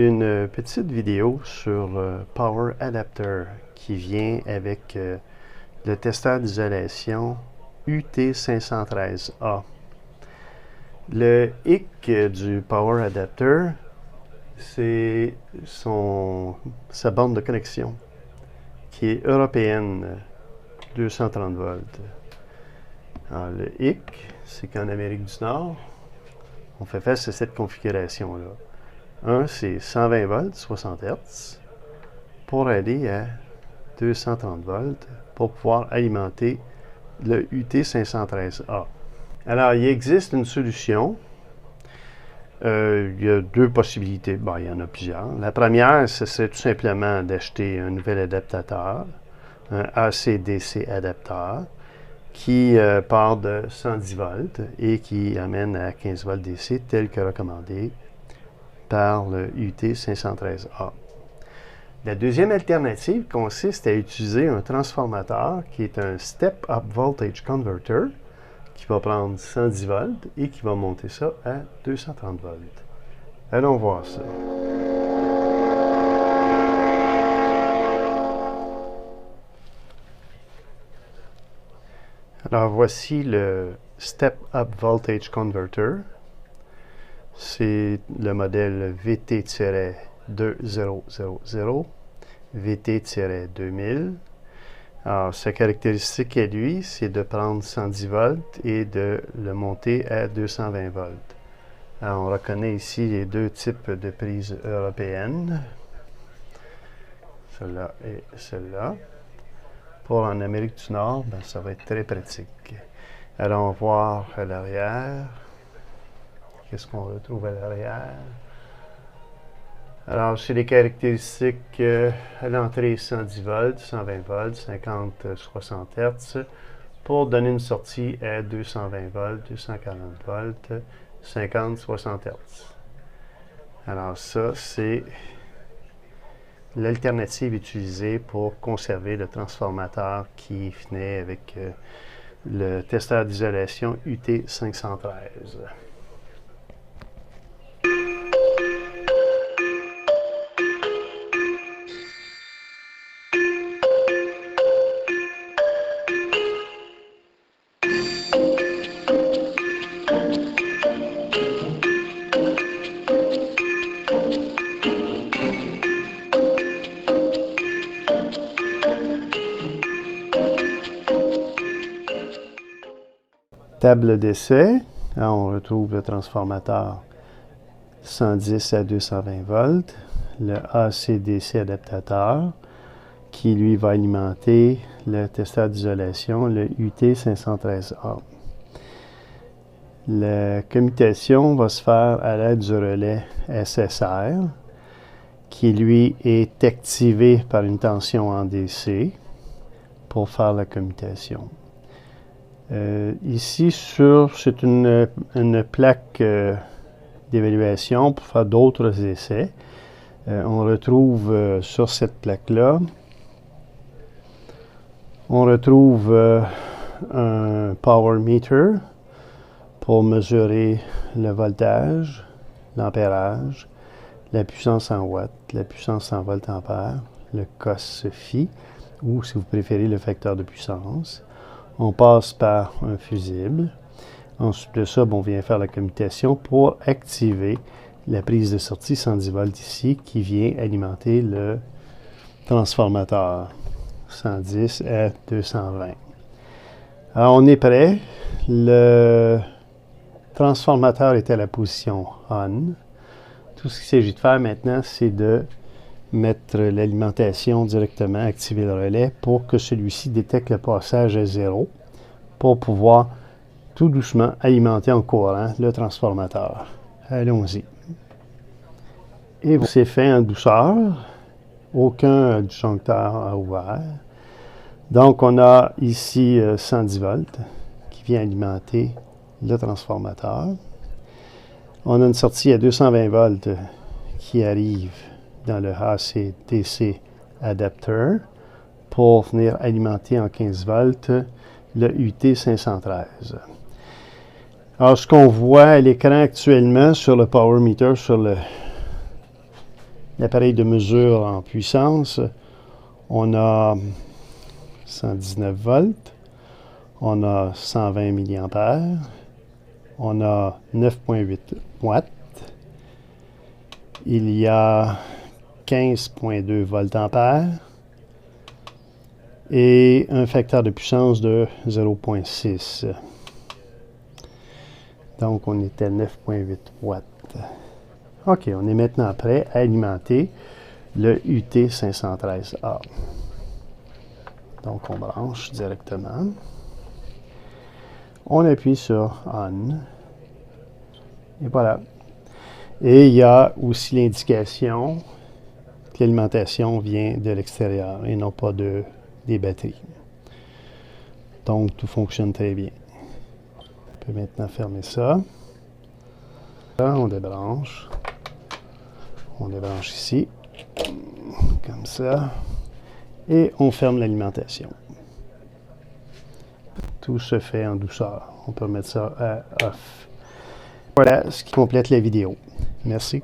une petite vidéo sur le Power Adapter qui vient avec le testeur d'isolation UT513A. Le hic du Power Adapter, c'est sa borne de connexion qui est européenne, 230 volts. Alors, le hic, c'est qu'en Amérique du Nord, on fait face à cette configuration-là. Un, c'est 120 volts, 60 Hz, pour aller à 230 volts, pour pouvoir alimenter le UT513A. Alors, il existe une solution. Il y a deux possibilités. Bon, il y en a plusieurs. La première, ce serait tout simplement d'acheter un nouvel adaptateur, un AC/DC adapteur, qui part de 110 volts et qui amène à 15 volts DC, tel que recommandé par le UT513A. La deuxième alternative consiste à utiliser un transformateur qui est un Step-Up Voltage Converter qui va prendre 110 volts et qui va monter ça à 230 volts. Allons voir ça. Alors voici le Step-Up Voltage Converter. C'est le modèle VT-2000, VT-2000. Alors, sa caractéristique à lui, c'est de prendre 110 volts et de le monter à 220 volts. Alors, on reconnaît ici les deux types de prises européennes. Celle-là et celle-là. Pour en Amérique du Nord, ben, ça va être très pratique. Allons voir à l'arrière. Qu'est-ce qu'on retrouve à l'arrière? Alors, c'est les caractéristiques à l'entrée 110 volts, 120 volts, 50, 60 Hz, pour donner une sortie à 220 volts, 240 volts, 50, 60 Hz. Alors ça, c'est l'alternative utilisée pour conserver le transformateur qui venait avec le testeur d'isolation UT513. Table d'essai, là on retrouve le transformateur 110 à 220 volts, le AC/DC adaptateur qui lui va alimenter le testeur d'isolation, le UT513A. La commutation va se faire à l'aide du relais SSR qui lui est activé par une tension en DC pour faire la commutation. Ici, c'est une plaque d'évaluation pour faire d'autres essais. On retrouve sur cette plaque-là, on retrouve un power meter pour mesurer le voltage, l'ampérage, la puissance en watts, la puissance en volt-ampère, le cos-phi, ou si vous préférez le facteur de puissance. On passe par un fusible. Ensuite de ça, on vient faire la commutation pour activer la prise de sortie 110 volts ici qui vient alimenter le transformateur 110 à 220. Alors, on est prêt. Le transformateur est à la position on. Tout ce qu'il s'agit de faire maintenant, c'est de mettre l'alimentation directement, activer le relais pour que celui-ci détecte le passage à 0 pour pouvoir tout doucement alimenter en courant le transformateur. Allons-y. Et c'est fait en douceur. Aucun disjoncteur à ouvert. Donc, on a ici 110 volts qui vient alimenter le transformateur. On a une sortie à 220 volts qui arrive dans le AC/DC adapter pour venir alimenter en 15 volts le UT513. Alors, ce qu'on voit à l'écran actuellement sur le power meter, sur l'appareil de mesure en puissance, on a 119 volts, on a 120 milliampères, on a 9,8 watts, il y a 15,2 voltampères et un facteur de puissance de 0,6. Donc, on était à 9,8 watts. OK, on est maintenant prêt à alimenter le UT513A. Donc, on branche directement. On appuie sur On. Et voilà. Et il y a aussi l'indication que l'alimentation vient de l'extérieur et non pas des batteries. Donc, tout fonctionne très bien. On peut maintenant fermer ça. Là, on débranche. On débranche ici. Comme ça. Et on ferme l'alimentation. Tout se fait en douceur. On peut mettre ça à off. Voilà ce qui complète la vidéo. Merci.